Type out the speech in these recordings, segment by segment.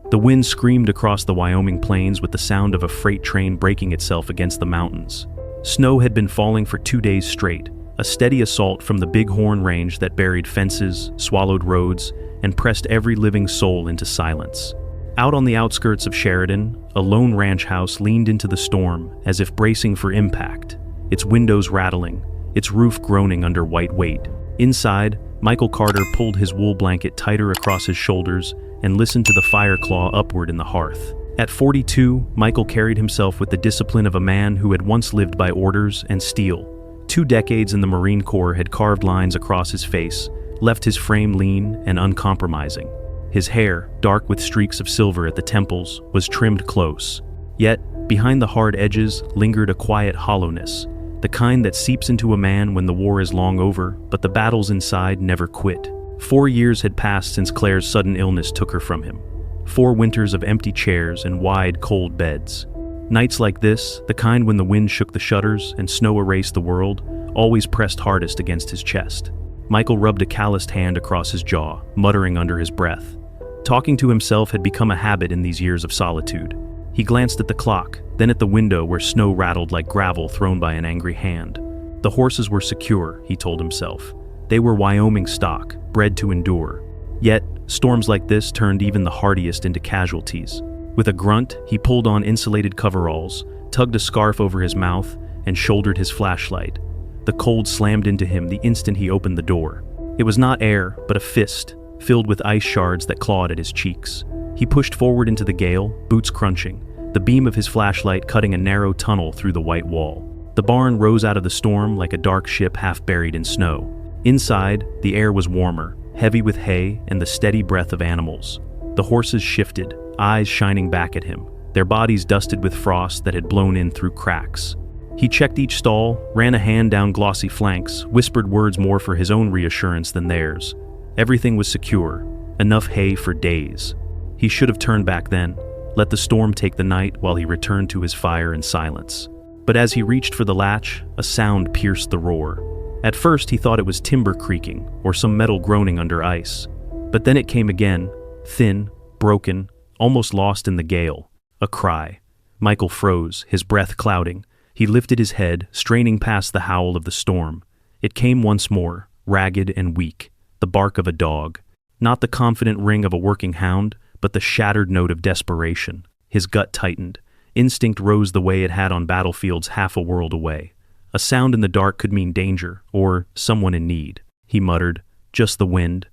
The wind screamed across the Wyoming plains with the sound of a freight train breaking itself against the mountains. Snow had been falling for 2 days straight, a steady assault from the Bighorn Range that buried fences, swallowed roads, and pressed every living soul into silence. Out on the outskirts of Sheridan, a lone ranch house leaned into the storm as if bracing for impact, its windows rattling, its roof groaning under white weight. Inside, Michael Carter pulled his wool blanket tighter across his shoulders and listened to the fire claw upward in the hearth. At 42, Michael carried himself with the discipline of a man who had once lived by orders and steel. 2 decades in the Marine Corps had carved lines across his face, left his frame lean and uncompromising. His hair, dark with streaks of silver at the temples, was trimmed close. Yet, behind the hard edges lingered a quiet hollowness, the kind that seeps into a man when the war is long over, but the battles inside never quit. 4 years had passed since Claire's sudden illness took her from him. 4 winters of empty chairs and wide, cold beds. Nights like this, the kind when the wind shook the shutters and snow erased the world, always pressed hardest against his chest. Michael rubbed a calloused hand across his jaw, muttering under his breath. Talking to himself had become a habit in these years of solitude. He glanced at the clock, then at the window where snow rattled like gravel thrown by an angry hand. The horses were secure, he told himself. They were Wyoming stock, bred to endure. Yet, storms like this turned even the hardiest into casualties. With a grunt, he pulled on insulated coveralls, tugged a scarf over his mouth, and shouldered his flashlight. The cold slammed into him the instant he opened the door. It was not air, but a fist, filled with ice shards that clawed at his cheeks. He pushed forward into the gale, boots crunching, the beam of his flashlight cutting a narrow tunnel through the white wall. The barn rose out of the storm like a dark ship half buried in snow. Inside, the air was warmer, heavy with hay and the steady breath of animals. The horses shifted, eyes shining back at him, their bodies dusted with frost that had blown in through cracks. He checked each stall, ran a hand down glossy flanks, whispered words more for his own reassurance than theirs. Everything was secure, enough hay for days. He should have turned back then, let the storm take the night while he returned to his fire and silence. But as he reached for the latch, a sound pierced the roar. At first he thought it was timber creaking or some metal groaning under ice. But then it came again, thin, broken, almost lost in the gale. A cry. Michael froze, his breath clouding. He lifted his head, straining past the howl of the storm. It came once more, ragged and weak, the bark of a dog. Not the confident ring of a working hound, but the shattered note of desperation. His gut tightened. Instinct rose the way it had on battlefields half a world away. A sound in the dark could mean danger, or someone in need. He muttered, just the wind.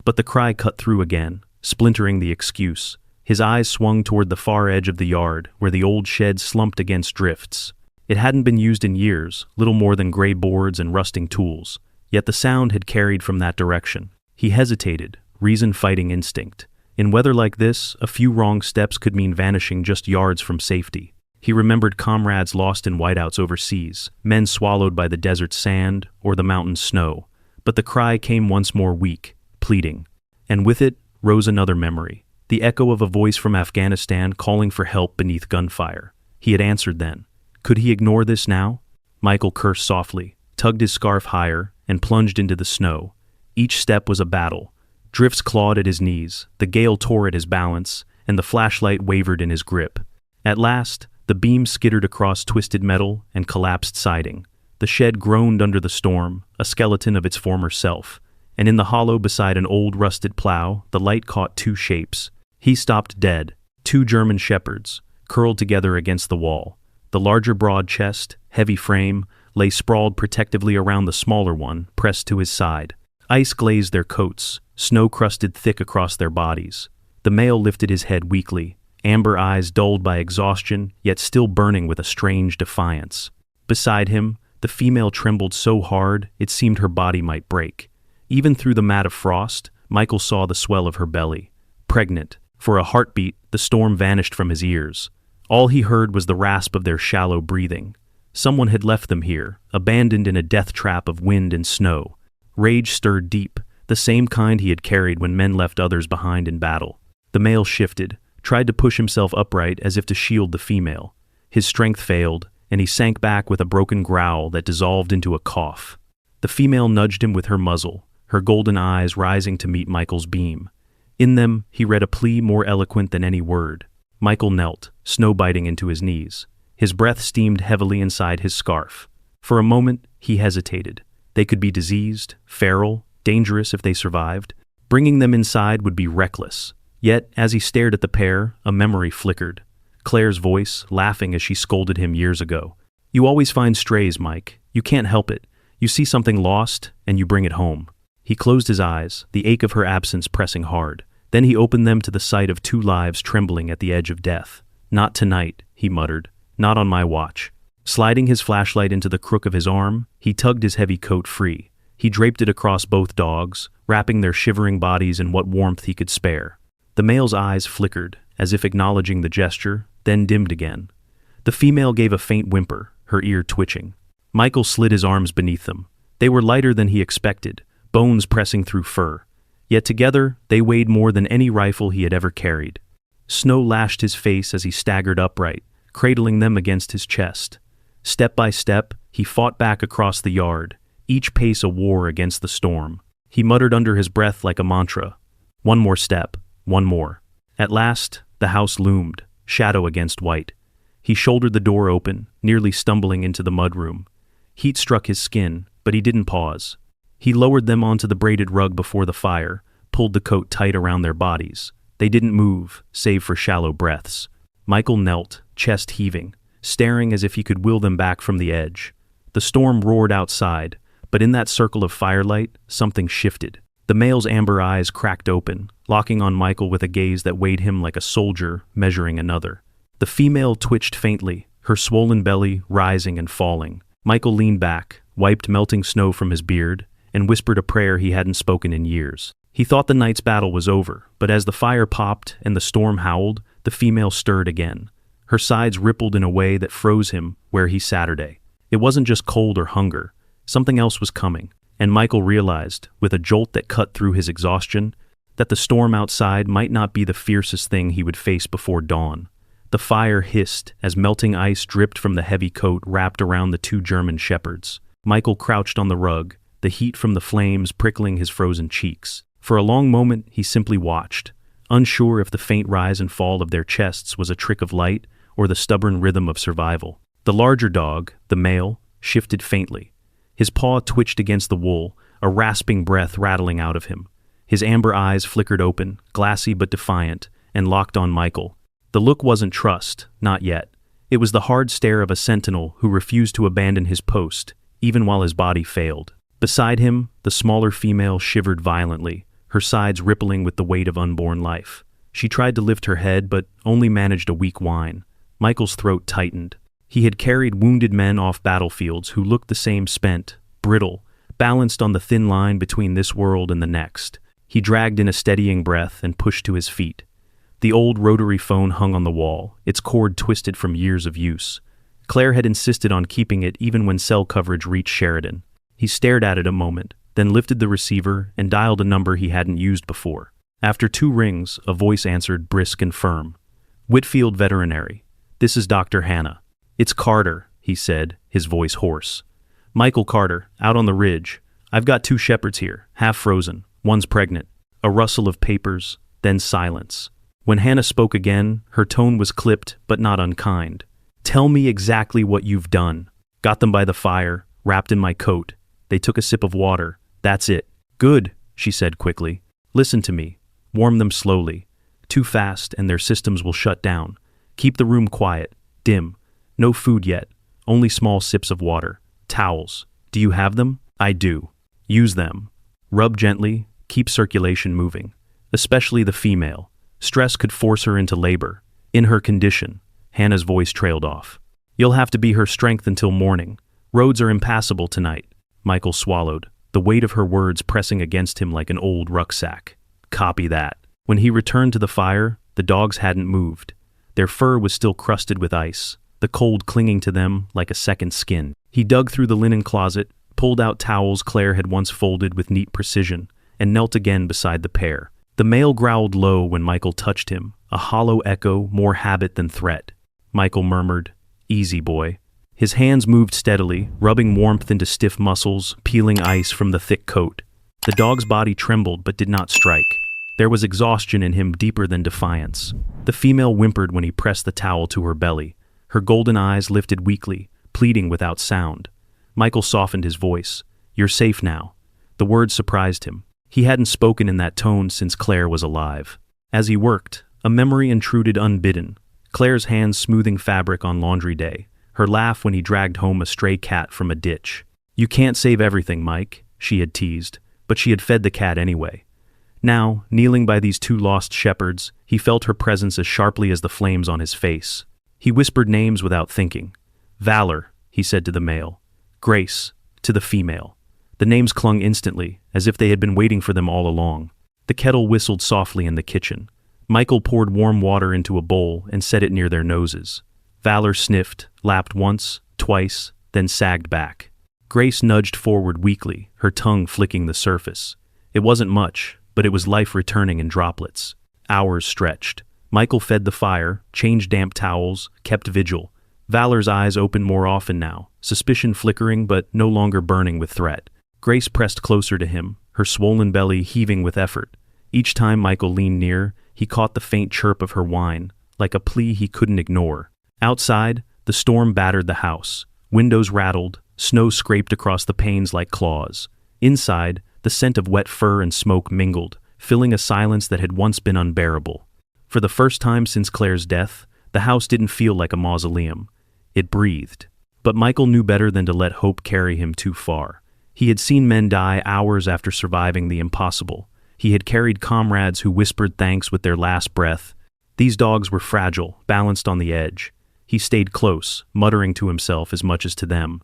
But the cry cut through again, splintering the excuse. His eyes swung toward the far edge of the yard, where the old shed slumped against drifts. It hadn't been used in years, little more than gray boards and rusting tools. Yet the sound had carried from that direction. He hesitated, reason fighting instinct. In weather like this, a few wrong steps could mean vanishing just yards from safety. He remembered comrades lost in whiteouts overseas, men swallowed by the desert sand or the mountain snow. But the cry came once more weak, pleading. And with it rose another memory, the echo of a voice from Afghanistan calling for help beneath gunfire. He had answered then. Could he ignore this now? Michael cursed softly, tugged his scarf higher, and plunged into the snow. Each step was a battle. Drifts clawed at his knees, the gale tore at his balance, and the flashlight wavered in his grip. At last, the beam skittered across twisted metal and collapsed siding. The shed groaned under the storm, a skeleton of its former self, and in the hollow beside an old rusted plow, the light caught 2 shapes. He stopped dead, 2 German shepherds, curled together against the wall. The larger broad chest, heavy frame, lay sprawled protectively around the smaller one, pressed to his side. Ice glazed their coats, snow crusted thick across their bodies. The male lifted his head weakly, amber eyes dulled by exhaustion, yet still burning with a strange defiance. Beside him, the female trembled so hard it seemed her body might break. Even through the mat of frost, Michael saw the swell of her belly. Pregnant, for a heartbeat, the storm vanished from his ears. All he heard was the rasp of their shallow breathing. Someone had left them here, abandoned in a death trap of wind and snow. Rage stirred deep, the same kind he had carried when men left others behind in battle. The male shifted, tried to push himself upright as if to shield the female. His strength failed, and he sank back with a broken growl that dissolved into a cough. The female nudged him with her muzzle, her golden eyes rising to meet Michael's beam. In them, he read a plea more eloquent than any word. Michael knelt, snow biting into his knees. His breath steamed heavily inside his scarf. For a moment, he hesitated. They could be diseased, feral, dangerous if they survived. Bringing them inside would be reckless. Yet, as he stared at the pair, a memory flickered. Claire's voice, laughing as she scolded him years ago. "You always find strays, Mike. You can't help it. You see something lost, and you bring it home." He closed his eyes, the ache of her absence pressing hard. Then he opened them to the sight of two lives trembling at the edge of death. "Not tonight," he muttered. "Not on my watch." Sliding his flashlight into the crook of his arm, he tugged his heavy coat free. He draped it across both dogs, wrapping their shivering bodies in what warmth he could spare. The male's eyes flickered, as if acknowledging the gesture, then dimmed again. The female gave a faint whimper, her ear twitching. Michael slid his arms beneath them. They were lighter than he expected, bones pressing through fur. Yet together, they weighed more than any rifle he had ever carried. Snow lashed his face as he staggered upright, cradling them against his chest. Step by step, he fought back across the yard, each pace a war against the storm. He muttered under his breath like a mantra. One more step, one more. At last, the house loomed, shadow against white. He shouldered the door open, nearly stumbling into the mudroom. Heat struck his skin, but he didn't pause. He lowered them onto the braided rug before the fire, pulled the coat tight around their bodies. They didn't move, save for shallow breaths. Michael knelt, chest heaving, staring as if he could will them back from the edge. The storm roared outside, but in that circle of firelight, something shifted. The male's amber eyes cracked open, locking on Michael with a gaze that weighed him like a soldier measuring another. The female twitched faintly, her swollen belly rising and falling. Michael leaned back, wiped melting snow from his beard, and whispered a prayer he hadn't spoken in years. He thought the night's battle was over, but as the fire popped and the storm howled, the female stirred again. Her sides rippled in a way that froze him where he Saturday. It wasn't just cold or hunger. Something else was coming, and Michael realized, with a jolt that cut through his exhaustion, that the storm outside might not be the fiercest thing he would face before dawn. The fire hissed as melting ice dripped from the heavy coat wrapped around the two German shepherds. Michael crouched on the rug, the heat from the flames prickling his frozen cheeks. For a long moment, he simply watched, unsure if the faint rise and fall of their chests was a trick of light or the stubborn rhythm of survival. The larger dog, the male, shifted faintly. His paw twitched against the wool, a rasping breath rattling out of him. His amber eyes flickered open, glassy but defiant, and locked on Michael. The look wasn't trust, not yet. It was the hard stare of a sentinel who refused to abandon his post, even while his body failed. Beside him, the smaller female shivered violently, her sides rippling with the weight of unborn life. She tried to lift her head, but only managed a weak whine. Michael's throat tightened. He had carried wounded men off battlefields who looked the same, spent, brittle, balanced on the thin line between this world and the next. He dragged in a steadying breath and pushed to his feet. The old rotary phone hung on the wall, its cord twisted from years of use. Claire had insisted on keeping it even when cell coverage reached Sheridan. He stared at it a moment, then lifted the receiver and dialed a number he hadn't used before. After 2 rings, a voice answered, brisk and firm. "Whitfield Veterinary. This is Dr. Hannah." "It's Carter," he said, his voice hoarse. "Michael Carter, out on the ridge. I've got 2 shepherds here, half frozen. One's pregnant." A rustle of papers, then silence. When Hannah spoke again, her tone was clipped but not unkind. "Tell me exactly what you've done." "Got them by the fire, wrapped in my coat. They took a sip of water. That's it." "Good," she said quickly. "Listen to me. Warm them slowly. Too fast and their systems will shut down. Keep the room quiet, dim. No food yet, only small sips of water. Towels. Do you have them?" "I do." "Use them. Rub gently, keep circulation moving. Especially the female. Stress could force her into labor. In her condition." Hannah's voice trailed off. "You'll have to be her strength until morning. Roads are impassable tonight." Michael swallowed, the weight of her words pressing against him like an old rucksack. Copy that. When he returned to the fire, the dogs hadn't moved. Their fur was still crusted with ice, the cold clinging to them like a second skin. He dug through the linen closet, pulled out towels Claire had once folded with neat precision, and knelt again beside the pair. The male growled low when Michael touched him, a hollow echo more habit than threat. Michael murmured, "Easy, boy." His hands moved steadily, rubbing warmth into stiff muscles, peeling ice from the thick coat. The dog's body trembled but did not strike. There was exhaustion in him deeper than defiance. The female whimpered when he pressed the towel to her belly. Her golden eyes lifted weakly, pleading without sound. Michael softened his voice. "You're safe now." The words surprised him. He hadn't spoken in that tone since Claire was alive. As he worked, a memory intruded unbidden. Claire's hands smoothing fabric on laundry day. Her laugh when he dragged home a stray cat from a ditch. "You can't save everything, Mike," she had teased, but she had fed the cat anyway. Now, kneeling by these two lost shepherds, he felt her presence as sharply as the flames on his face. He whispered names without thinking. "Valor," he said to the male. "Grace," to the female. The names clung instantly, as if they had been waiting for them all along. The kettle whistled softly in the kitchen. Michael poured warm water into a bowl and set it near their noses. Valor sniffed, lapped once, twice, then sagged back. Grace nudged forward weakly, her tongue flicking the surface. It wasn't much, but it was life returning in droplets. Hours stretched. Michael fed the fire, changed damp towels, kept vigil. Valor's eyes opened more often now, suspicion flickering but no longer burning with threat. Grace pressed closer to him, her swollen belly heaving with effort. Each time Michael leaned near, he caught the faint chirp of her whine, like a plea he couldn't ignore. Outside, the storm battered the house. Windows rattled, snow scraped across the panes like claws. Inside, the scent of wet fur and smoke mingled, filling a silence that had once been unbearable. For the first time since Claire's death, the house didn't feel like a mausoleum. It breathed. But Michael knew better than to let hope carry him too far. He had seen men die hours after surviving the impossible. He had carried comrades who whispered thanks with their last breath. These dogs were fragile, balanced on the edge. He stayed close, muttering to himself as much as to them.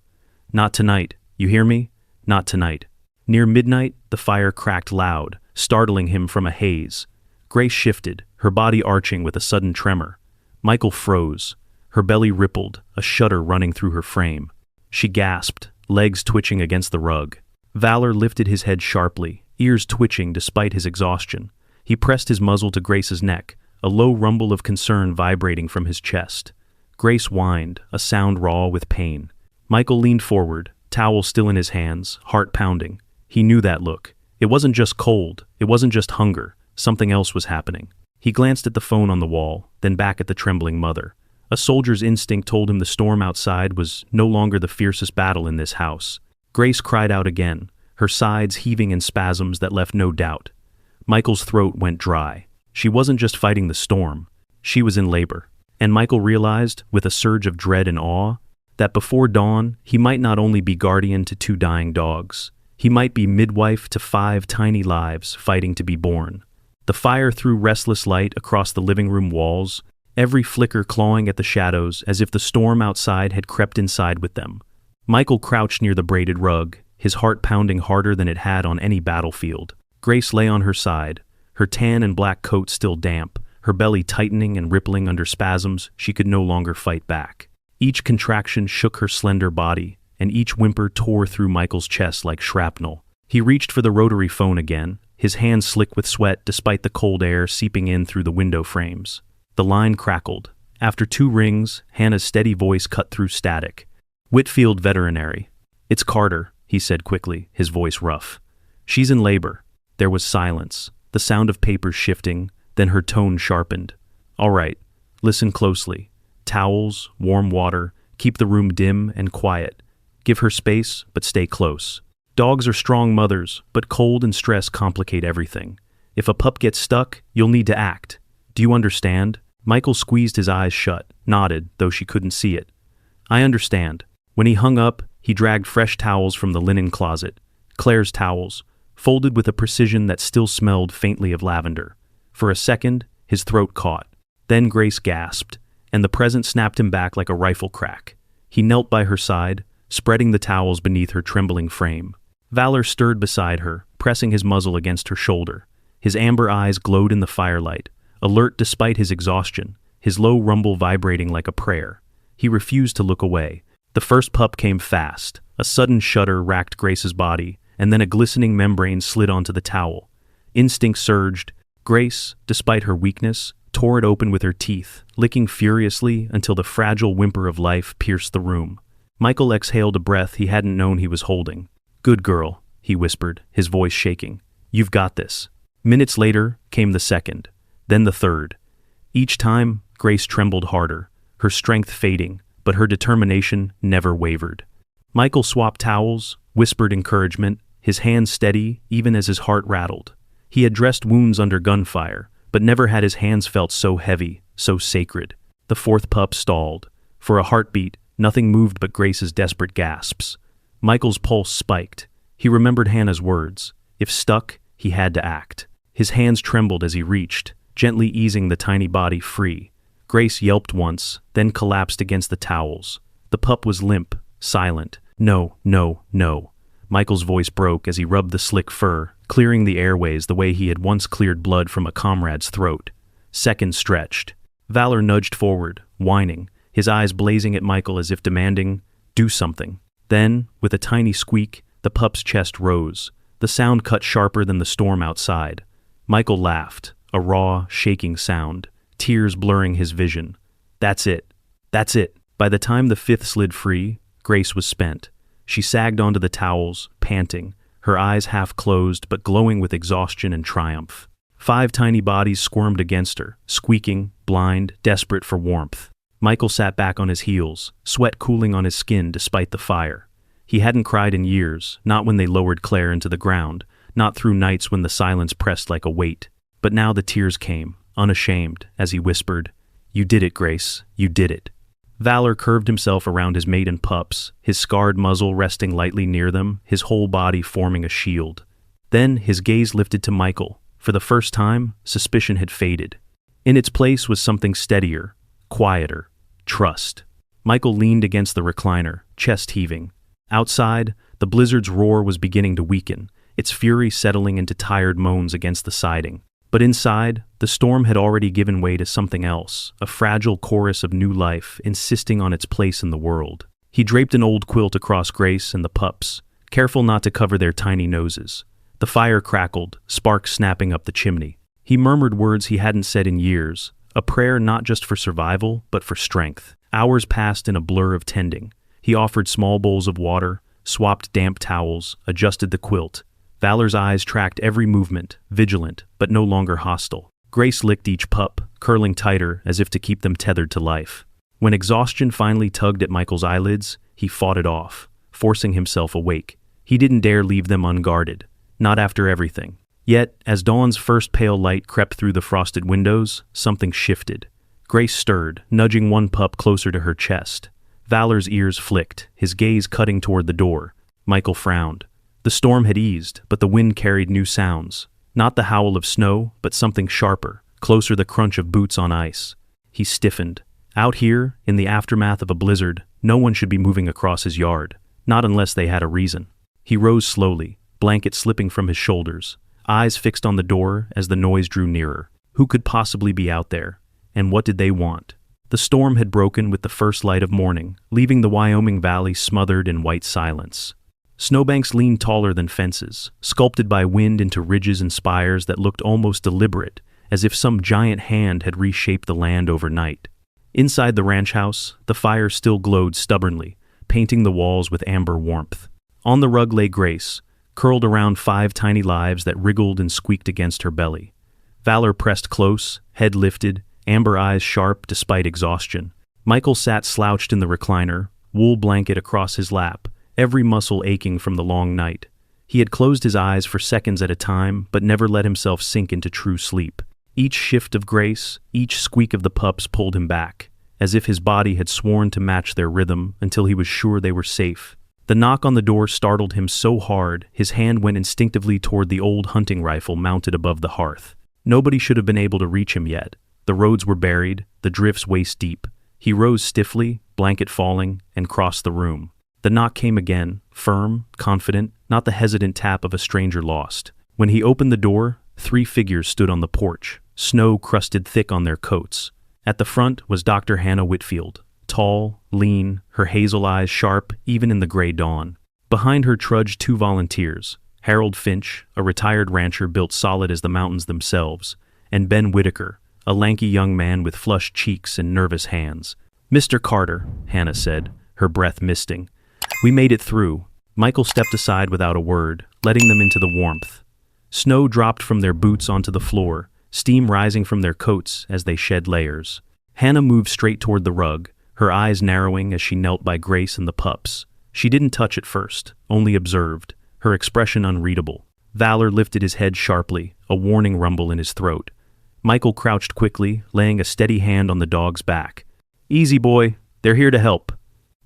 "Not tonight, you hear me? Not tonight." Near midnight, the fire cracked loud, startling him from a haze. Grace shifted, her body arching with a sudden tremor. Michael froze. Her belly rippled, a shudder running through her frame. She gasped, legs twitching against the rug. Valor lifted his head sharply, ears twitching despite his exhaustion. He pressed his muzzle to Grace's neck, a low rumble of concern vibrating from his chest. Grace whined, a sound raw with pain. Michael leaned forward, towel still in his hands, heart pounding. He knew that look. It wasn't just cold, it wasn't just hunger, something else was happening. He glanced at the phone on the wall, then back at the trembling mother. A soldier's instinct told him the storm outside was no longer the fiercest battle in this house. Grace cried out again, her sides heaving in spasms that left no doubt. Michael's throat went dry. She wasn't just fighting the storm, she was in labor. And Michael realized, with a surge of dread and awe, that before dawn, he might not only be guardian to 2 dying dogs, he might be midwife to 5 tiny lives fighting to be born. The fire threw restless light across the living room walls, every flicker clawing at the shadows as if the storm outside had crept inside with them. Michael crouched near the braided rug, his heart pounding harder than it had on any battlefield. Grace lay on her side, her tan and black coat still damp, her belly tightening and rippling under spasms she could no longer fight back. Each contraction shook her slender body, and each whimper tore through Michael's chest like shrapnel. He reached for the rotary phone again, his hands slick with sweat despite the cold air seeping in through the window frames. The line crackled. After 2 rings, Hannah's steady voice cut through static. "Whitfield Veterinary." "It's Carter," he said quickly, his voice rough. "She's in labor." There was silence, the sound of papers shifting, then her tone sharpened. "All right, listen closely. Towels, warm water, keep the room dim and quiet. Give her space, but stay close. Dogs are strong mothers, but cold and stress complicate everything. If a pup gets stuck, you'll need to act. Do you understand?" Michael squeezed his eyes shut, nodded, though she couldn't see it. "I understand." When he hung up, he dragged fresh towels from the linen closet. Claire's towels, folded with a precision that still smelled faintly of lavender. For a second, his throat caught. Then Grace gasped, and the present snapped him back like a rifle crack. He knelt by her side, spreading the towels beneath her trembling frame. Valor stirred beside her, pressing his muzzle against her shoulder. His amber eyes glowed in the firelight, alert despite his exhaustion, his low rumble vibrating like a prayer. He refused to look away. The first pup came fast. A sudden shudder racked Grace's body, and then a glistening membrane slid onto the towel. Instinct surged. Grace, despite her weakness, tore it open with her teeth, licking furiously until the fragile whimper of life pierced the room. Michael exhaled a breath he hadn't known he was holding. "Good girl," he whispered, his voice shaking. "You've got this." Minutes later came the second, then the third. Each time, Grace trembled harder, her strength fading, but her determination never wavered. Michael swapped towels, whispered encouragement, his hands steady even as his heart rattled. He had dressed wounds under gunfire, but never had his hands felt so heavy, so sacred. The fourth pup stalled. For a heartbeat, nothing moved but Grace's desperate gasps. Michael's pulse spiked. He remembered Hannah's words. If stuck, he had to act. His hands trembled as he reached, gently easing the tiny body free. Grace yelped once, then collapsed against the towels. The pup was limp, silent. No, no, no. Michael's voice broke as he rubbed the slick fur, clearing the airways the way he had once cleared blood from a comrade's throat. Seconds stretched. Valor nudged forward, whining, his eyes blazing at Michael as if demanding, "Do something." Then, with a tiny squeak, the pup's chest rose. The sound cut sharper than the storm outside. Michael laughed, a raw, shaking sound, tears blurring his vision. That's it. That's it. By the time the fifth slid free, Grace was spent. She sagged onto the towels, panting, her eyes half closed but glowing with exhaustion and triumph. 5 tiny bodies squirmed against her, squeaking, blind, desperate for warmth. Michael sat back on his heels, sweat cooling on his skin despite the fire. He hadn't cried in years, not when they lowered Claire into the ground, not through nights when the silence pressed like a weight. But now the tears came, unashamed, as he whispered, "You did it, Grace, you did it." Valor curved himself around his mate and pups, his scarred muzzle resting lightly near them, his whole body forming a shield. Then his gaze lifted to Michael. For the first time, suspicion had faded. In its place was something steadier, quieter, trust. Michael leaned against the recliner, chest heaving. Outside, the blizzard's roar was beginning to weaken, its fury settling into tired moans against the siding. But inside, the storm had already given way to something else, a fragile chorus of new life insisting on its place in the world. He draped an old quilt across Grace and the pups, careful not to cover their tiny noses. The fire crackled, sparks snapping up the chimney. He murmured words he hadn't said in years, a prayer not just for survival, but for strength. Hours passed in a blur of tending. He offered small bowls of water, swapped damp towels, adjusted the quilt. Valor's eyes tracked every movement, vigilant, but no longer hostile. Grace licked each pup, curling tighter as if to keep them tethered to life. When exhaustion finally tugged at Michael's eyelids, he fought it off, forcing himself awake. He didn't dare leave them unguarded. Not after everything. Yet, as dawn's first pale light crept through the frosted windows, something shifted. Grace stirred, nudging one pup closer to her chest. Valor's ears flicked, his gaze cutting toward the door. Michael frowned. The storm had eased, but the wind carried new sounds. Not the howl of snow, but something sharper, closer the crunch of boots on ice. He stiffened. Out here, in the aftermath of a blizzard, no one should be moving across his yard, not unless they had a reason. He rose slowly, blanket slipping from his shoulders, eyes fixed on the door as the noise drew nearer. Who could possibly be out there? And what did they want? The storm had broken with the first light of morning, leaving the Wyoming valley smothered in white silence. Snowbanks leaned taller than fences, sculpted by wind into ridges and spires that looked almost deliberate, as if some giant hand had reshaped the land overnight. Inside the ranch house, the fire still glowed stubbornly, painting the walls with amber warmth. On the rug lay Grace, curled around 5 tiny lives that wriggled and squeaked against her belly. Valor pressed close, head lifted, amber eyes sharp despite exhaustion. Michael sat slouched in the recliner, wool blanket across his lap, every muscle aching from the long night. He had closed his eyes for seconds at a time, but never let himself sink into true sleep. Each shift of Grace, each squeak of the pups pulled him back, as if his body had sworn to match their rhythm until he was sure they were safe. The knock on the door startled him so hard, his hand went instinctively toward the old hunting rifle mounted above the hearth. Nobody should have been able to reach him yet. The roads were buried, the drifts waist deep. He rose stiffly, blanket falling, and crossed the room. The knock came again, firm, confident, not the hesitant tap of a stranger lost. When he opened the door, 3 figures stood on the porch, snow crusted thick on their coats. At the front was Dr. Hannah Whitfield, tall, lean, her hazel eyes sharp even in the gray dawn. Behind her trudged 2 volunteers, Harold Finch, a retired rancher built solid as the mountains themselves, and Ben Whitaker, a lanky young man with flushed cheeks and nervous hands. "Mr. Carter," Hannah said, her breath misting. "We made it through." Michael stepped aside without a word, letting them into the warmth. Snow dropped from their boots onto the floor, steam rising from their coats as they shed layers. Hannah moved straight toward the rug, her eyes narrowing as she knelt by Grace and the pups. She didn't touch at first, only observed, her expression unreadable. Valor lifted his head sharply, a warning rumble in his throat. Michael crouched quickly, laying a steady hand on the dog's back. "Easy, boy. They're here to help."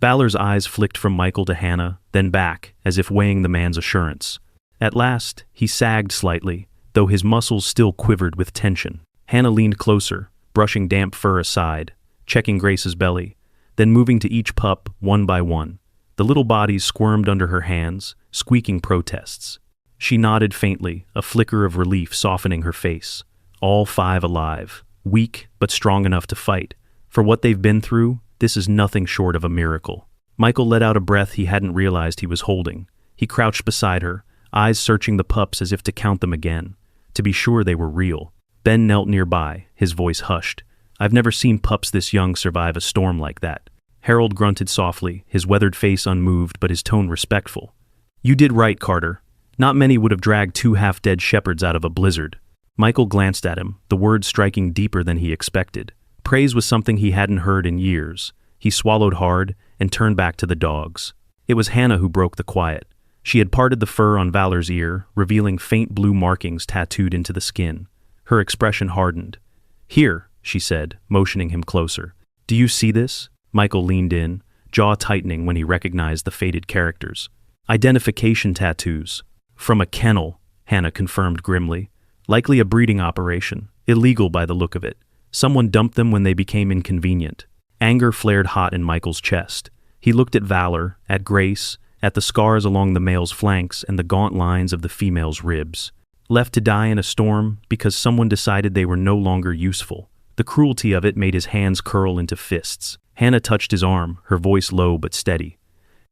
Valor's eyes flicked from Michael to Hannah, then back, as if weighing the man's assurance. At last, he sagged slightly, though his muscles still quivered with tension. Hannah leaned closer, brushing damp fur aside, checking Grace's belly, then moving to each pup, one by one. The little bodies squirmed under her hands, squeaking protests. She nodded faintly, a flicker of relief softening her face. All 5 alive, weak but strong enough to fight. For what they've been through, this is nothing short of a miracle. Michael let out a breath he hadn't realized he was holding. He crouched beside her, eyes searching the pups as if to count them again, to be sure they were real. Ben knelt nearby, his voice hushed. "I've never seen pups this young survive a storm like that." Harold grunted softly, his weathered face unmoved but his tone respectful. "You did right, Carter. Not many would have dragged 2 half-dead shepherds out of a blizzard." Michael glanced at him, the words striking deeper than he expected. Praise was something he hadn't heard in years. He swallowed hard and turned back to the dogs. It was Hannah who broke the quiet. She had parted the fur on Valor's ear, revealing faint blue markings tattooed into the skin. Her expression hardened. "Here," she said, motioning him closer. "Do you see this?" Michael leaned in, jaw tightening when he recognized the faded characters. "Identification tattoos. From a kennel," Hannah confirmed grimly. "Likely a breeding operation. Illegal by the look of it. Someone dumped them when they became inconvenient." Anger flared hot in Michael's chest. He looked at Valor, at Grace, at the scars along the male's flanks and the gaunt lines of the female's ribs. Left to die in a storm because someone decided they were no longer useful. The cruelty of it made his hands curl into fists. Hannah touched his arm, her voice low but steady.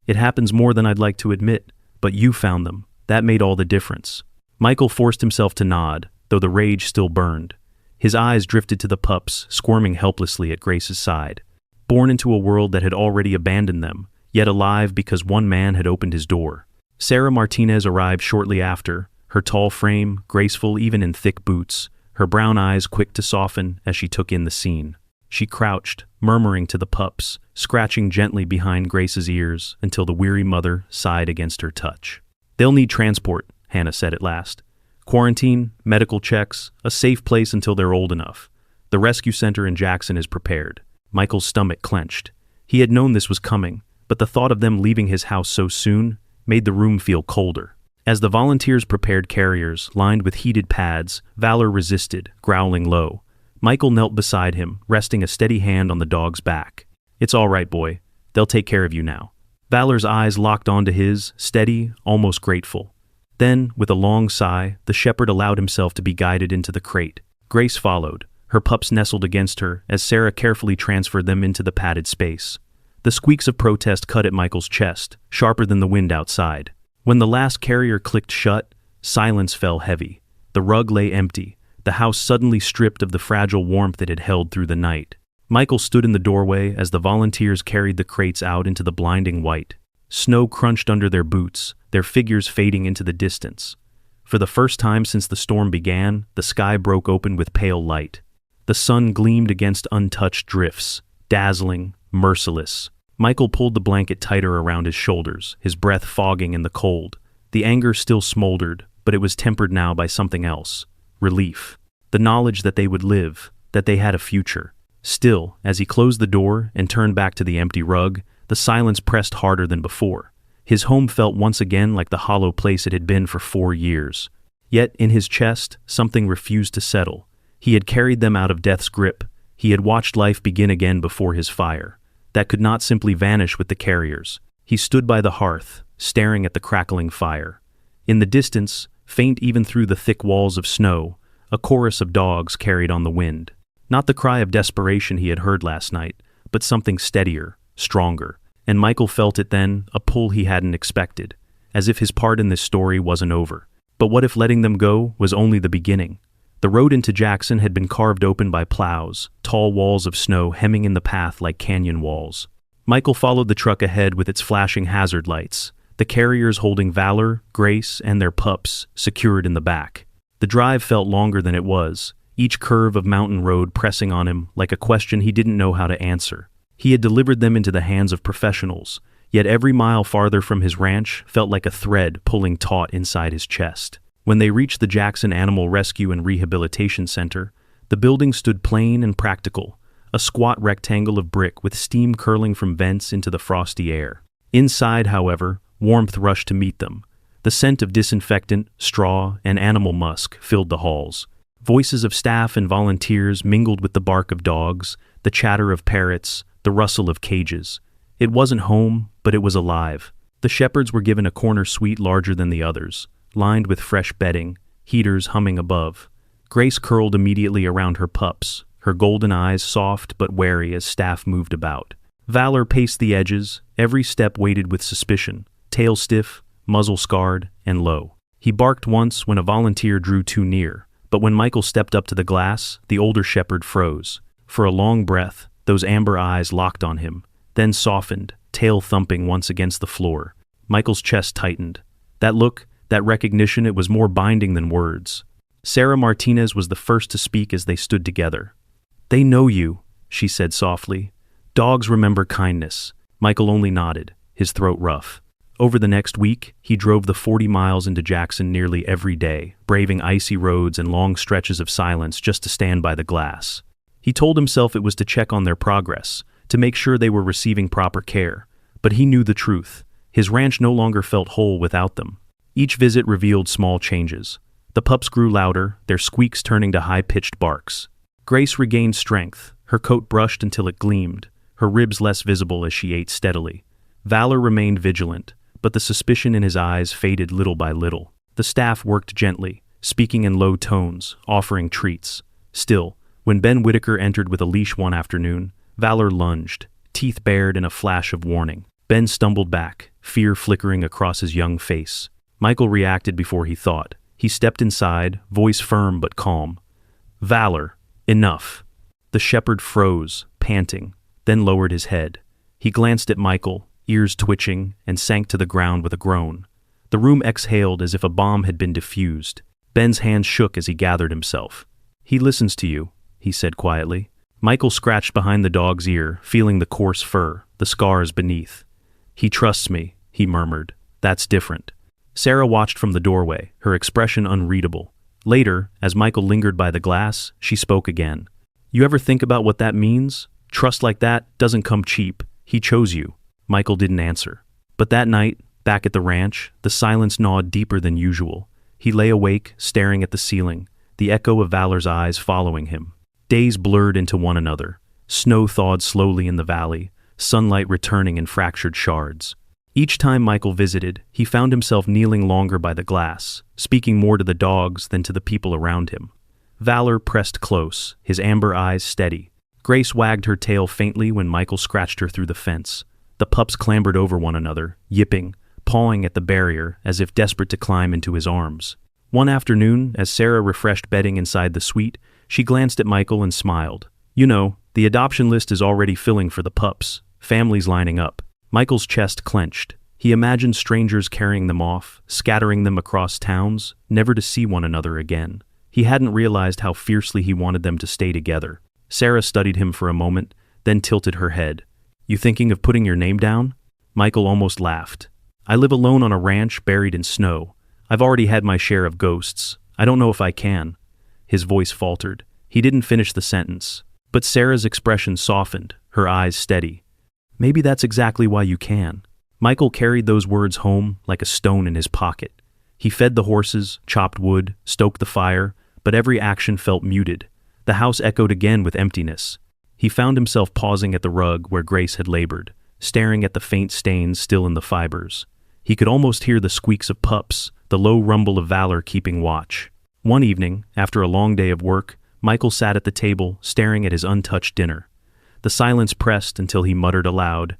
"It happens more than I'd like to admit, but you found them. That made all the difference." Michael forced himself to nod, though the rage still burned. His eyes drifted to the pups, squirming helplessly at Grace's side. Born into a world that had already abandoned them, yet alive because one man had opened his door. Sarah Martinez arrived shortly after, her tall frame, graceful even in thick boots, her brown eyes quick to soften as she took in the scene. She crouched, murmuring to the pups, scratching gently behind Grace's ears until the weary mother sighed against her touch. "They'll need transport," Hannah said at last. "Quarantine, medical checks, a safe place until they're old enough. The rescue center in Jackson is prepared." Michael's stomach clenched. He had known this was coming, but the thought of them leaving his house so soon made the room feel colder. As the volunteers prepared carriers lined with heated pads, Valor resisted, growling low. Michael knelt beside him, resting a steady hand on the dog's back. "It's all right, boy. They'll take care of you now." Valor's eyes locked onto his, steady, almost grateful. Then, with a long sigh, the shepherd allowed himself to be guided into the crate. Grace followed, her pups nestled against her as Sarah carefully transferred them into the padded space. The squeaks of protest cut at Michael's chest, sharper than the wind outside. When the last carrier clicked shut, silence fell heavy. The rug lay empty, the house suddenly stripped of the fragile warmth it had held through the night. Michael stood in the doorway as the volunteers carried the crates out into the blinding white. Snow crunched under their boots, their figures fading into the distance. For the first time since the storm began, the sky broke open with pale light. The sun gleamed against untouched drifts, dazzling, merciless. Michael pulled the blanket tighter around his shoulders, his breath fogging in the cold. The anger still smoldered, but it was tempered now by something else. Relief. The knowledge that they would live, that they had a future. Still, as he closed the door and turned back to the empty rug, the silence pressed harder than before. His home felt once again like the hollow place it had been for 4 years. Yet, in his chest, something refused to settle. He had carried them out of death's grip. He had watched life begin again before his fire. That could not simply vanish with the carriers. He stood by the hearth, staring at the crackling fire. In the distance, faint even through the thick walls of snow, a chorus of dogs carried on the wind. Not the cry of desperation he had heard last night, but something steadier, stronger. And Michael felt it then, a pull he hadn't expected, as if his part in this story wasn't over. But what if letting them go was only the beginning? The road into Jackson had been carved open by plows, tall walls of snow hemming in the path like canyon walls. Michael followed the truck ahead with its flashing hazard lights, the carriers holding Valor, Grace, and their pups secured in the back. The drive felt longer than it was, each curve of mountain road pressing on him like a question he didn't know how to answer. He had delivered them into the hands of professionals, yet every mile farther from his ranch felt like a thread pulling taut inside his chest. When they reached the Jackson Animal Rescue and Rehabilitation Center, the building stood plain and practical, a squat rectangle of brick with steam curling from vents into the frosty air. Inside, however, warmth rushed to meet them. The scent of disinfectant, straw, and animal musk filled the halls. Voices of staff and volunteers mingled with the bark of dogs, the chatter of parrots, the rustle of cages. It wasn't home, but it was alive. The shepherds were given a corner suite larger than the others, lined with fresh bedding, heaters humming above. Grace curled immediately around her pups, her golden eyes soft but wary as staff moved about. Valor paced the edges, every step weighted with suspicion, tail stiff, muzzle scarred, and low. He barked once when a volunteer drew too near, but when Michael stepped up to the glass, the older shepherd froze. For a long breath, those amber eyes locked on him, then softened, tail thumping once against the floor. Michael's chest tightened. That look, that recognition, it was more binding than words. Sarah Martinez was the first to speak as they stood together. "They know you," she said softly. "Dogs remember kindness." Michael only nodded, his throat rough. Over the next week, he drove the 40 miles into Jackson nearly every day, braving icy roads and long stretches of silence just to stand by the glass. He told himself it was to check on their progress, to make sure they were receiving proper care, but he knew the truth. His ranch no longer felt whole without them. Each visit revealed small changes. The pups grew louder, their squeaks turning to high-pitched barks. Grace regained strength, her coat brushed until it gleamed, her ribs less visible as she ate steadily. Valor remained vigilant, but the suspicion in his eyes faded little by little. The staff worked gently, speaking in low tones, offering treats. Still, when Ben Whitaker entered with a leash one afternoon, Valor lunged, teeth bared in a flash of warning. Ben stumbled back, fear flickering across his young face. Michael reacted before he thought. He stepped inside, voice firm but calm. "Valor, enough." The shepherd froze, panting, then lowered his head. He glanced at Michael, ears twitching, and sank to the ground with a groan. The room exhaled as if a bomb had been diffused. Ben's hands shook as he gathered himself. "He listens to you," he said quietly. Michael scratched behind the dog's ear, feeling the coarse fur, the scars beneath. "He trusts me," he murmured. "That's different." Sarah watched from the doorway, her expression unreadable. Later, as Michael lingered by the glass, she spoke again. "You ever think about what that means? Trust like that doesn't come cheap. He chose you." Michael didn't answer. But that night, back at the ranch, the silence gnawed deeper than usual. He lay awake, staring at the ceiling, the echo of Valor's eyes following him. Days blurred into one another. Snow thawed slowly in the valley, sunlight returning in fractured shards. Each time Michael visited, he found himself kneeling longer by the glass, speaking more to the dogs than to the people around him. Valor pressed close, his amber eyes steady. Grace wagged her tail faintly when Michael scratched her through the fence. The pups clambered over one another, yipping, pawing at the barrier as if desperate to climb into his arms. One afternoon, as Sarah refreshed bedding inside the suite, she glanced at Michael and smiled. "You know, the adoption list is already filling for the pups, families lining up." Michael's chest clenched. He imagined strangers carrying them off, scattering them across towns, never to see one another again. He hadn't realized how fiercely he wanted them to stay together. Sarah studied him for a moment, then tilted her head. "You thinking of putting your name down?" Michael almost laughed. "I live alone on a ranch buried in snow. I've already had my share of ghosts. I don't know if I can." His voice faltered. He didn't finish the sentence. But Sarah's expression softened, her eyes steady. "Maybe that's exactly why you can." Michael carried those words home like a stone in his pocket. He fed the horses, chopped wood, stoked the fire, but every action felt muted. The house echoed again with emptiness. He found himself pausing at the rug where Grace had labored, staring at the faint stains still in the fibers. He could almost hear the squeaks of pups, the low rumble of Valor keeping watch. One evening, after a long day of work, Michael sat at the table, staring at his untouched dinner. The silence pressed until he muttered aloud,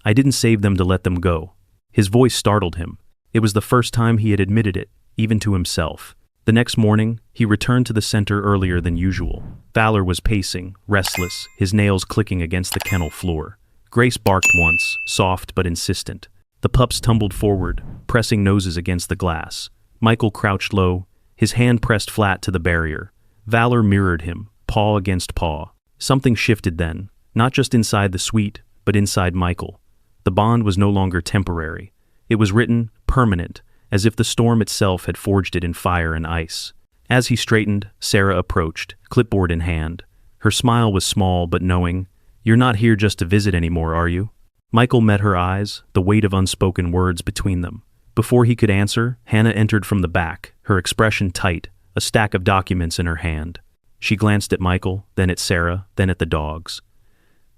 "I didn't save them to let them go." His voice startled him. It was the first time he had admitted it, even to himself. The next morning, he returned to the center earlier than usual. Valor was pacing, restless, his nails clicking against the kennel floor. Grace barked once, soft but insistent. The pups tumbled forward, pressing noses against the glass. Michael crouched low, his hand pressed flat to the barrier. Valor mirrored him, paw against paw. Something shifted then, not just inside the suite, but inside Michael. The bond was no longer temporary. It was written, permanent, as if the storm itself had forged it in fire and ice. As he straightened, Sarah approached, clipboard in hand. Her smile was small but knowing. "You're not here just to visit anymore, are you?" Michael met her eyes, the weight of unspoken words between them. Before he could answer, Hannah entered from the back, her expression tight, a stack of documents in her hand. She glanced at Michael, then at Sarah, then at the dogs.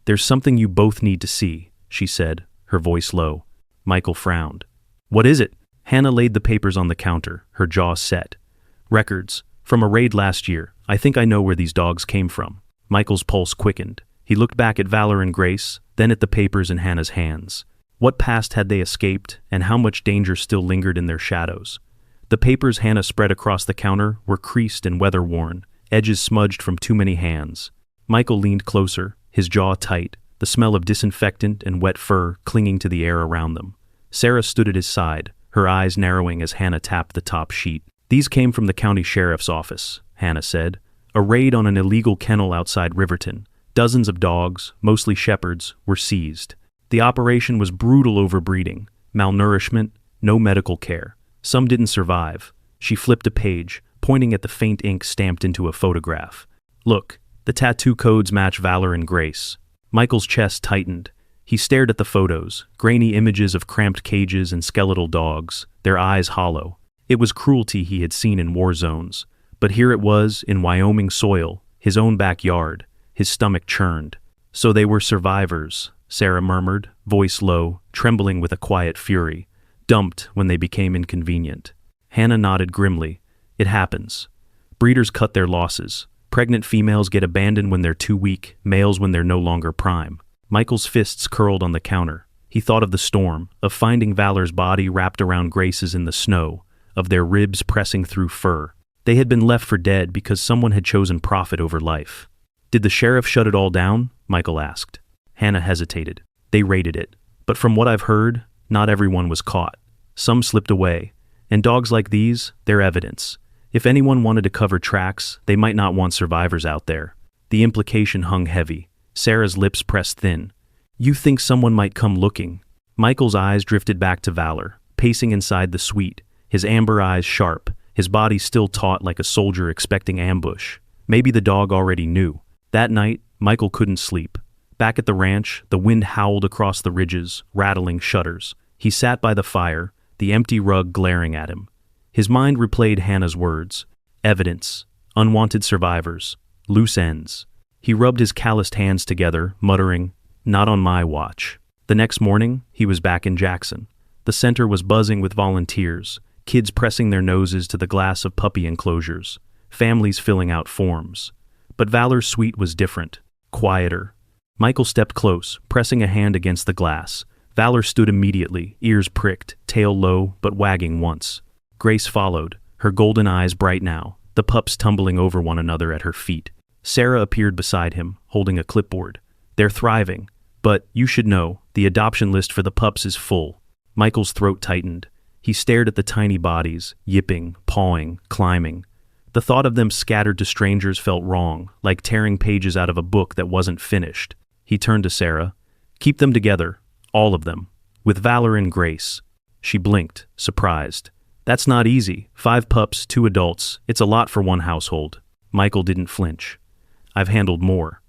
"There's something you both need to see," she said, her voice low. Michael frowned. "What is it?" Hannah laid the papers on the counter, her jaw set. "Records. From a raid last year. I think I know where these dogs came from." Michael's pulse quickened. He looked back at Valor and Grace, then at the papers in Hannah's hands. What past had they escaped, and how much danger still lingered in their shadows? The papers Hannah spread across the counter were creased and weather-worn, edges smudged from too many hands. Michael leaned closer, his jaw tight, the smell of disinfectant and wet fur clinging to the air around them. Sarah stood at his side, her eyes narrowing as Hannah tapped the top sheet. "These came from the county sheriff's office," Hannah said. "A raid on an illegal kennel outside Riverton. Dozens of dogs, mostly shepherds, were seized. The operation was brutal overbreeding, malnourishment, no medical care. Some didn't survive." She flipped a page, pointing at the faint ink stamped into a photograph. "Look, the tattoo codes match Valor and Grace." Michael's chest tightened. He stared at the photos, grainy images of cramped cages and skeletal dogs, their eyes hollow. It was cruelty he had seen in war zones, but here it was, in Wyoming soil, his own backyard. His stomach churned. "So they were survivors," Sarah murmured, voice low, trembling with a quiet fury. "Dumped when they became inconvenient." Hannah nodded grimly. "It happens. Breeders cut their losses. Pregnant females get abandoned when they're too weak, males when they're no longer prime." Michael's fists curled on the counter. He thought of the storm, of finding Valor's body wrapped around Grace's in the snow, of their ribs pressing through fur. They had been left for dead because someone had chosen profit over life. "Did the sheriff shut it all down?" Michael asked. Hannah hesitated. "They raided it. But from what I've heard, not everyone was caught. Some slipped away. And dogs like these, they're evidence. If anyone wanted to cover tracks, they might not want survivors out there." The implication hung heavy. Sarah's lips pressed thin. "You think someone might come looking?" Michael's eyes drifted back to Valor, pacing inside the suite, his amber eyes sharp, his body still taut like a soldier expecting ambush. Maybe the dog already knew. That night, Michael couldn't sleep. Back at the ranch, the wind howled across the ridges, rattling shutters. He sat by the fire, the empty rug glaring at him. His mind replayed Hannah's words. Evidence, unwanted survivors, loose ends. He rubbed his calloused hands together, muttering, "Not on my watch." The next morning, he was back in Jackson. The center was buzzing with volunteers, kids pressing their noses to the glass of puppy enclosures, families filling out forms. But Valor's suite was different, quieter. Michael stepped close, pressing a hand against the glass. Valor stood immediately, ears pricked, tail low, but wagging once. Grace followed, her golden eyes bright now, the pups tumbling over one another at her feet. Sarah appeared beside him, holding a clipboard. "They're thriving. But, you should know, the adoption list for the pups is full." Michael's throat tightened. He stared at the tiny bodies, yipping, pawing, climbing. The thought of them scattered to strangers felt wrong, like tearing pages out of a book that wasn't finished. He turned to Sarah. "Keep them together, all of them, with Valor and Grace." She blinked, surprised. "That's not easy. 5 pups, 2 adults. It's a lot for one household." Michael didn't flinch. "I've handled more."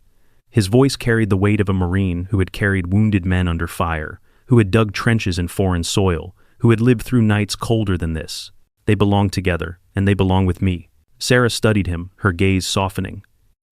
His voice carried the weight of a Marine who had carried wounded men under fire, who had dug trenches in foreign soil, who had lived through nights colder than this. "They belong together, and they belong with me." Sarah studied him, her gaze softening.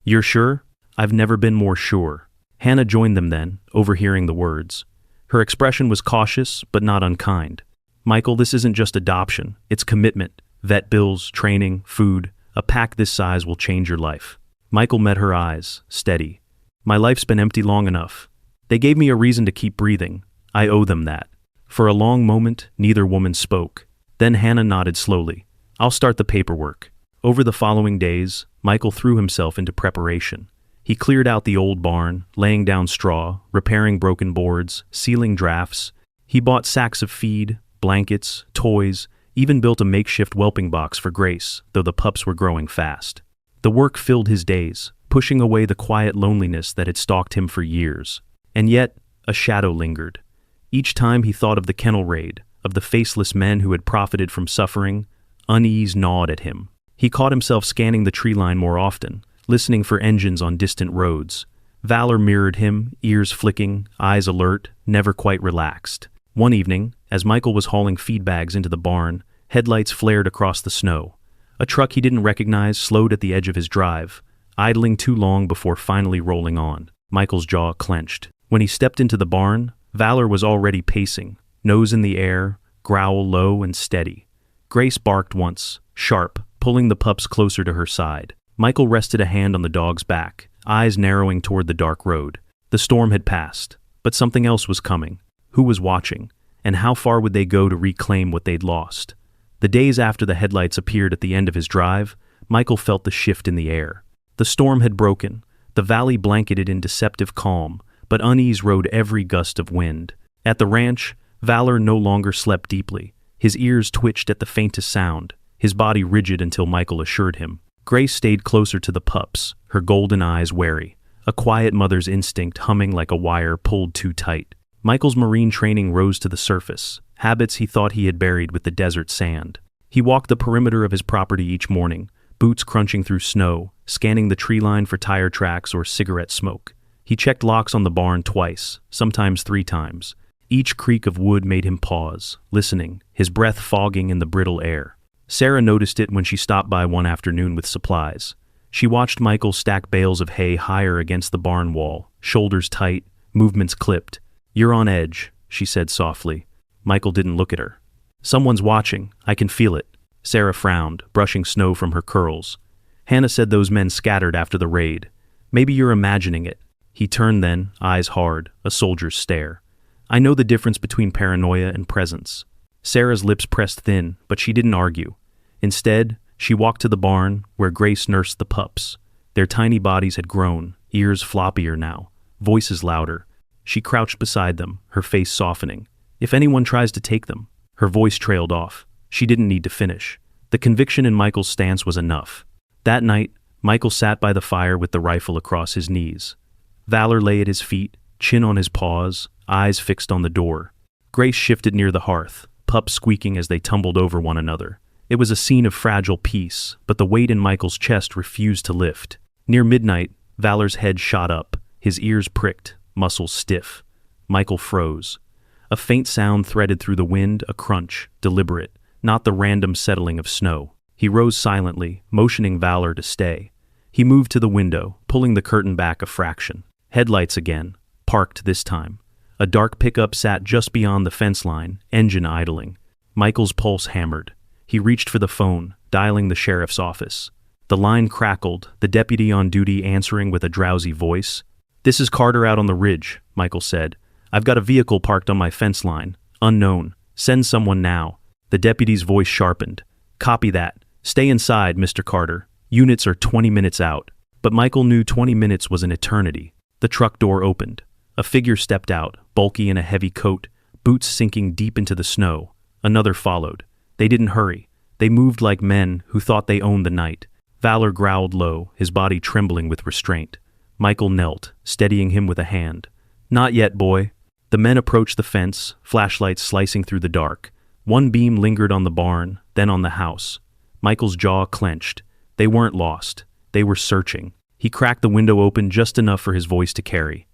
"You're sure?" "I've never been more sure." Hannah joined them then, overhearing the words. Her expression was cautious, but not unkind. "Michael, this isn't just adoption, it's commitment. Vet bills, training, food. A pack this size will change your life." Michael met her eyes, steady. "My life's been empty long enough. They gave me a reason to keep breathing. I owe them that." For a long moment, neither woman spoke. Then Hannah nodded slowly. "I'll start the paperwork." Over the following days, Michael threw himself into preparation. He cleared out the old barn, laying down straw, repairing broken boards, sealing drafts. He bought sacks of feed, blankets, toys, even built a makeshift whelping box for Grace, though the pups were growing fast. The work filled his days, pushing away the quiet loneliness that had stalked him for years. And yet, a shadow lingered. Each time he thought of the kennel raid, of the faceless men who had profited from suffering, unease gnawed at him. He caught himself scanning the tree line more often, listening for engines on distant roads. Valor mirrored him, ears flicking, eyes alert, never quite relaxed. One evening, as Michael was hauling feed bags into the barn, headlights flared across the snow. A truck he didn't recognize slowed at the edge of his drive, idling too long before finally rolling on. Michael's jaw clenched. When he stepped into the barn, Valor was already pacing, nose in the air, growl low and steady. Grace barked once, sharp, pulling the pups closer to her side. Michael rested a hand on the dog's back, eyes narrowing toward the dark road. The storm had passed, but something else was coming. Who was watching, and how far would they go to reclaim what they'd lost? The days after the headlights appeared at the end of his drive, Michael felt the shift in the air. The storm had broken, the valley blanketed in deceptive calm, but unease rode every gust of wind. At the ranch, Valor no longer slept deeply. His ears twitched at the faintest sound, his body rigid until Michael assured him. Grace stayed closer to the pups, her golden eyes wary, a quiet mother's instinct humming like a wire pulled too tight. Michael's marine training rose to the surface, habits he thought he had buried with the desert sand. He walked the perimeter of his property each morning, boots crunching through snow, scanning the tree line for tire tracks or cigarette smoke. He checked locks on the barn twice, sometimes 3 times. Each creak of wood made him pause, listening, his breath fogging in the brittle air. Sarah noticed it when she stopped by one afternoon with supplies. She watched Michael stack bales of hay higher against the barn wall, shoulders tight, movements clipped. "You're on edge," she said softly. Michael didn't look at her. "Someone's watching, I can feel it." Sarah frowned, brushing snow from her curls. "Hannah said those men scattered after the raid. Maybe you're imagining it." He turned then, eyes hard, a soldier's stare. "I know the difference between paranoia and presence." Sarah's lips pressed thin, but she didn't argue. Instead, she walked to the barn, where Grace nursed the pups. Their tiny bodies had grown, ears floppier now, voices louder. She crouched beside them, her face softening. "If anyone tries to take them." Her voice trailed off. She didn't need to finish. The conviction in Michael's stance was enough. That night, Michael sat by the fire with the rifle across his knees. Valor lay at his feet, chin on his paws, eyes fixed on the door. Grace shifted near the hearth, pups squeaking as they tumbled over one another. It was a scene of fragile peace, but the weight in Michael's chest refused to lift. Near midnight, Valor's head shot up, his ears pricked, muscles stiff. Michael froze. A faint sound threaded through the wind, a crunch, deliberate, not the random settling of snow. He rose silently, motioning Valor to stay. He moved to the window, pulling the curtain back a fraction. Headlights again, parked this time. A dark pickup sat just beyond the fence line, engine idling. Michael's pulse hammered. He reached for the phone, dialing the sheriff's office. The line crackled, the deputy on duty answering with a drowsy voice. "This is Carter out on the ridge," Michael said. "I've got a vehicle parked on my fence line. Unknown. Send someone now." The deputy's voice sharpened. "Copy that. Stay inside, Mr. Carter. Units are 20 minutes out." But Michael knew 20 minutes was an eternity. The truck door opened. A figure stepped out, bulky in a heavy coat, boots sinking deep into the snow. Another followed. They didn't hurry. They moved like men who thought they owned the night. Valor growled low, his body trembling with restraint. Michael knelt, steadying him with a hand. "Not yet, boy." The men approached the fence, flashlights slicing through the dark. One beam lingered on the barn, then on the house. Michael's jaw clenched. They weren't lost. They were searching. He cracked the window open just enough for his voice to carry.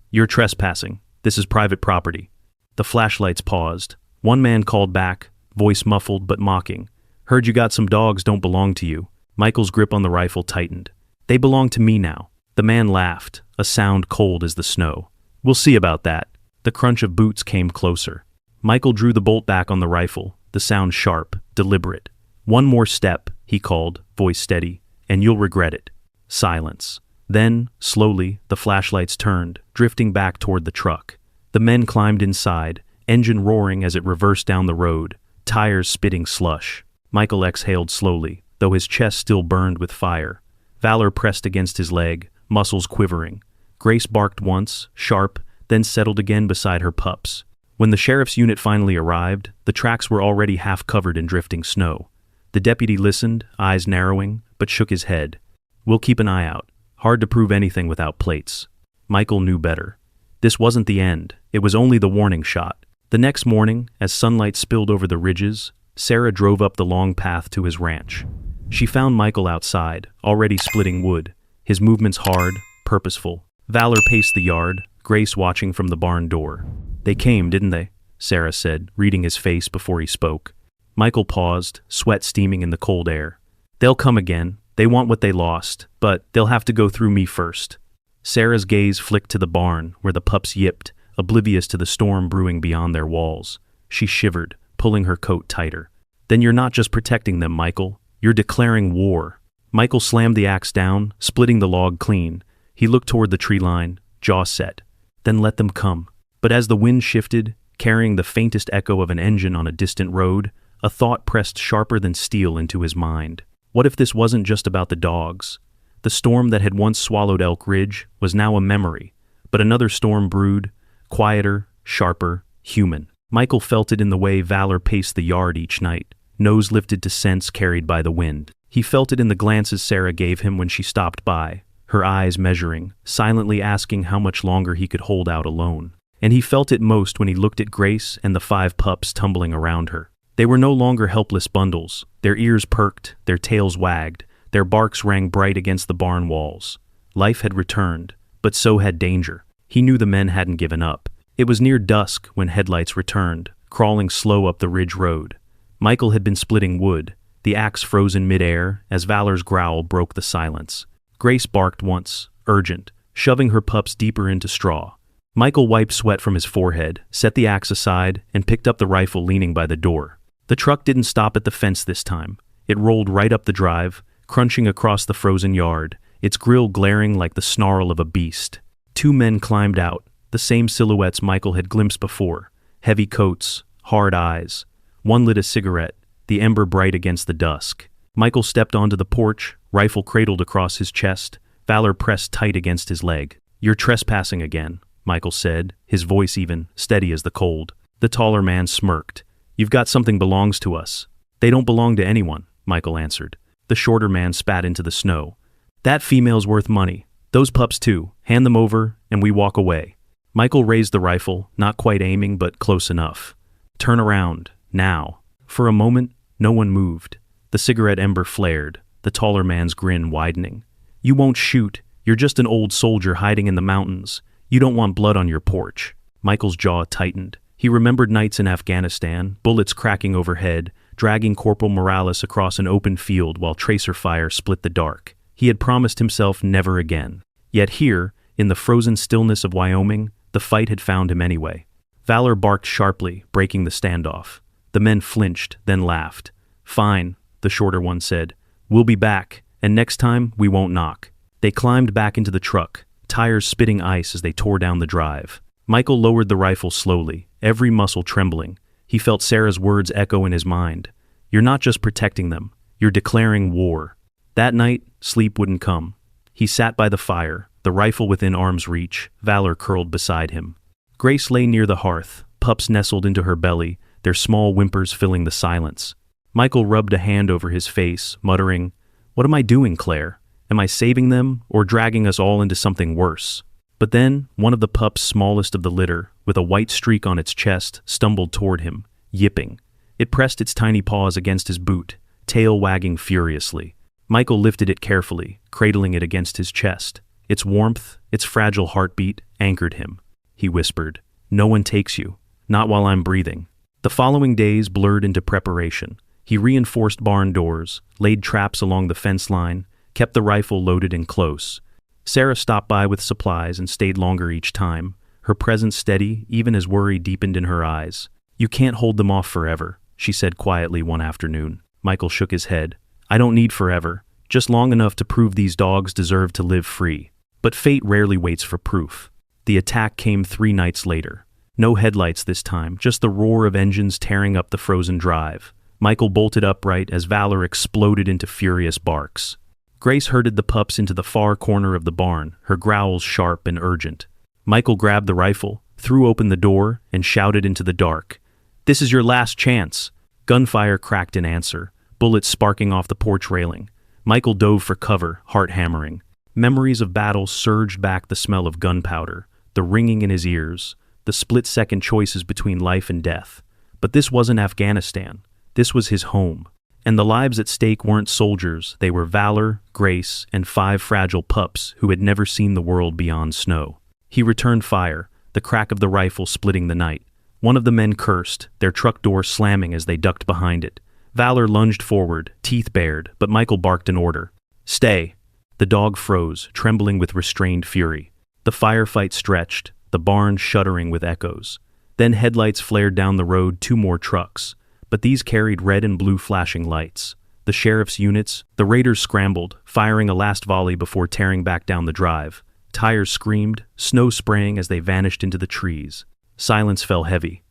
"You're trespassing. This is private property." The flashlights paused. One man called back, voice muffled but mocking. "Heard you got some dogs don't belong to you." Michael's grip on the rifle tightened. "They belong to me now." The man laughed, a sound cold as the snow. "We'll see about that." The crunch of boots came closer. Michael drew the bolt back on the rifle, the sound sharp, deliberate. "One more step," he called, voice steady, "and you'll regret it." Silence. Then, slowly, the flashlights turned, drifting back toward the truck. The men climbed inside, engine roaring as it reversed down the road, tires spitting slush. Michael exhaled slowly, though his chest still burned with fire. Valor pressed against his leg, muscles quivering. Grace barked once, sharp, then settled again beside her pups. When the sheriff's unit finally arrived, the tracks were already half covered in drifting snow. The deputy listened, eyes narrowing, but shook his head. "We'll keep an eye out. Hard to prove anything without plates." Michael knew better. This wasn't the end, it was only the warning shot. The next morning, as sunlight spilled over the ridges, Sarah drove up the long path to his ranch. She found Michael outside, already splitting wood, his movements hard, purposeful. Valor paced the yard, Grace watching from the barn door. "They came, didn't they?" Sarah said, reading his face before he spoke. Michael paused, sweat steaming in the cold air. "They'll come again. They want what they lost, but they'll have to go through me first." Sarah's gaze flicked to the barn, where the pups yipped, oblivious to the storm brewing beyond their walls. She shivered, pulling her coat tighter. "Then you're not just protecting them, Michael. You're declaring war." Michael slammed the axe down, splitting the log clean. He looked toward the tree line, jaw set. "Then let them come." But as the wind shifted, carrying the faintest echo of an engine on a distant road, a thought pressed sharper than steel into his mind. What if this wasn't just about the dogs? The storm that had once swallowed Elk Ridge was now a memory, but another storm brewed, quieter, sharper, human. Michael felt it in the way Valor paced the yard each night, nose lifted to scents carried by the wind. He felt it in the glances Sarah gave him when she stopped by, her eyes measuring, silently asking how much longer he could hold out alone. And he felt it most when he looked at Grace and the 5 pups tumbling around her. They were no longer helpless bundles. Their ears perked, their tails wagged, their barks rang bright against the barn walls. Life had returned, but so had danger. He knew the men hadn't given up. It was near dusk when headlights returned, crawling slow up the ridge road. Michael had been splitting wood, the axe frozen midair as Valor's growl broke the silence. Grace barked once, urgent, shoving her pups deeper into straw. Michael wiped sweat from his forehead, set the axe aside, and picked up the rifle leaning by the door. The truck didn't stop at the fence this time. It rolled right up the drive, crunching across the frozen yard, its grill glaring like the snarl of a beast. 2 men climbed out, the same silhouettes Michael had glimpsed before, heavy coats, hard eyes. One lit a cigarette, the ember bright against the dusk. Michael stepped onto the porch, rifle cradled across his chest, Valor pressed tight against his leg. "You're trespassing again," Michael said, his voice even, steady as the cold. The taller man smirked. "You've got something belongs to us." "They don't belong to anyone," Michael answered. The shorter man spat into the snow. "That female's worth money. Those pups too. Hand them over, and we walk away." Michael raised the rifle, not quite aiming but close enough. "Turn around, now." For a moment, no one moved. The cigarette ember flared, the taller man's grin widening. "You won't shoot. You're just an old soldier hiding in the mountains. You don't want blood on your porch." Michael's jaw tightened. He remembered nights in Afghanistan, bullets cracking overhead, dragging Corporal Morales across an open field while tracer fire split the dark. He had promised himself never again. Yet here, in the frozen stillness of Wyoming, the fight had found him anyway. Valor barked sharply, breaking the standoff. The men flinched, then laughed. "Fine," the shorter one said. "We'll be back, and next time we won't knock." They climbed back into the truck, tires spitting ice as they tore down the drive. Michael lowered the rifle slowly, every muscle trembling. He felt Sarah's words echo in his mind. "You're not just protecting them, you're declaring war." That night, sleep wouldn't come. He sat by the fire, the rifle within arm's reach, Valor curled beside him. Grace lay near the hearth, pups nestled into her belly, their small whimpers filling the silence. Michael rubbed a hand over his face, muttering, "What am I doing, Claire? Am I saving them, or dragging us all into something worse?" But then, one of the pups smallest of the litter, with a white streak on its chest, stumbled toward him, yipping. It pressed its tiny paws against his boot, tail wagging furiously. Michael lifted it carefully, cradling it against his chest. Its warmth, its fragile heartbeat, anchored him. He whispered, "No one takes you, not while I'm breathing." The following days blurred into preparation. He reinforced barn doors, laid traps along the fence line, kept the rifle loaded and close. Sarah stopped by with supplies and stayed longer each time, her presence steady even as worry deepened in her eyes. "You can't hold them off forever," she said quietly one afternoon. Michael shook his head. "I don't need forever, just long enough to prove these dogs deserve to live free." But fate rarely waits for proof. The attack came 3 nights later. No headlights this time, just the roar of engines tearing up the frozen drive. Michael bolted upright as Valor exploded into furious barks. Grace herded the pups into the far corner of the barn, her growls sharp and urgent. Michael grabbed the rifle, threw open the door, and shouted into the dark, "This is your last chance!" Gunfire cracked in answer, bullets sparking off the porch railing. Michael dove for cover, heart hammering. Memories of battle surged back, the smell of gunpowder, the ringing in his ears, the split-second choices between life and death. But this wasn't Afghanistan. This was his home. And the lives at stake weren't soldiers, they were Valor, Grace, and 5 fragile pups who had never seen the world beyond snow. He returned fire, the crack of the rifle splitting the night. One of the men cursed, their truck door slamming as they ducked behind it. Valor lunged forward, teeth bared, but Michael barked an order. "Stay!" The dog froze, trembling with restrained fury. The firefight stretched, the barn shuddering with echoes. Then headlights flared down the road, 2 more trucks. But these carried red and blue flashing lights. The sheriff's units, the raiders scrambled, firing a last volley before tearing back down the drive. Tires screamed, snow spraying as they vanished into the trees. Silence fell heavy.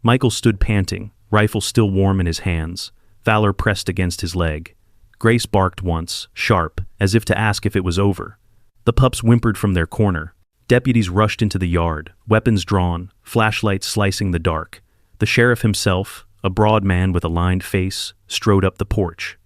Michael stood panting, rifle still warm in his hands. Valor pressed against his leg. Grace barked once, sharp, as if to ask if it was over. The pups whimpered from their corner. Deputies rushed into the yard, weapons drawn, flashlights slicing the dark. The sheriff himself, a broad man with a lined face, strode up the porch.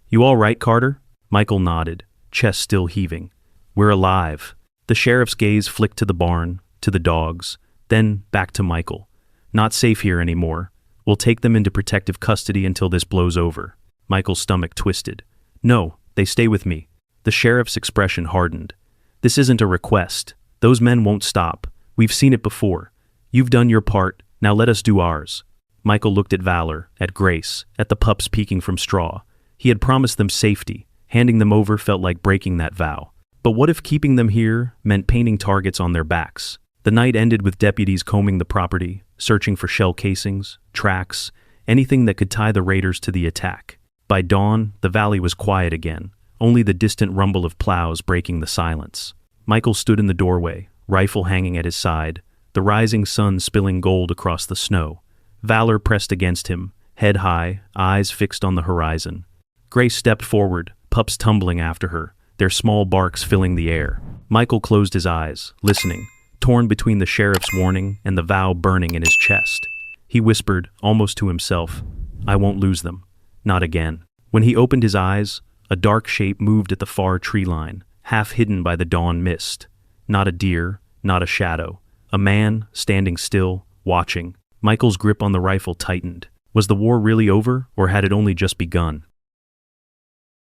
"You all right, Carter?" Michael nodded, chest still heaving. "We're alive." The sheriff's gaze flicked to the barn, to the dogs, then back to Michael. "Not safe here anymore. We'll take them into protective custody until this blows over." Michael's stomach twisted. "No, they stay with me." The sheriff's expression hardened. "This isn't a request. Those men won't stop. We've seen it before. You've done your part, now let us do ours." Michael looked at Valor, at Grace, at the pups peeking from straw. He had promised them safety. Handing them over felt like breaking that vow. But what if keeping them here meant painting targets on their backs? The night ended with deputies combing the property, searching for shell casings, tracks, anything that could tie the raiders to the attack. By dawn, the valley was quiet again, only the distant rumble of plows breaking the silence. Michael stood in the doorway, rifle hanging at his side, the rising sun spilling gold across the snow. Valor pressed against him, head high, eyes fixed on the horizon. Grace stepped forward, pups tumbling after her, their small barks filling the air. Michael closed his eyes, listening, torn between the sheriff's warning and the vow burning in his chest. He whispered, almost to himself, "I won't lose them. Not again." When he opened his eyes, a dark shape moved at the far tree line, half hidden by the dawn mist. Not a deer, not a shadow. A man, standing still, watching. Michael's grip on the rifle tightened. Was the war really over, or had it only just begun?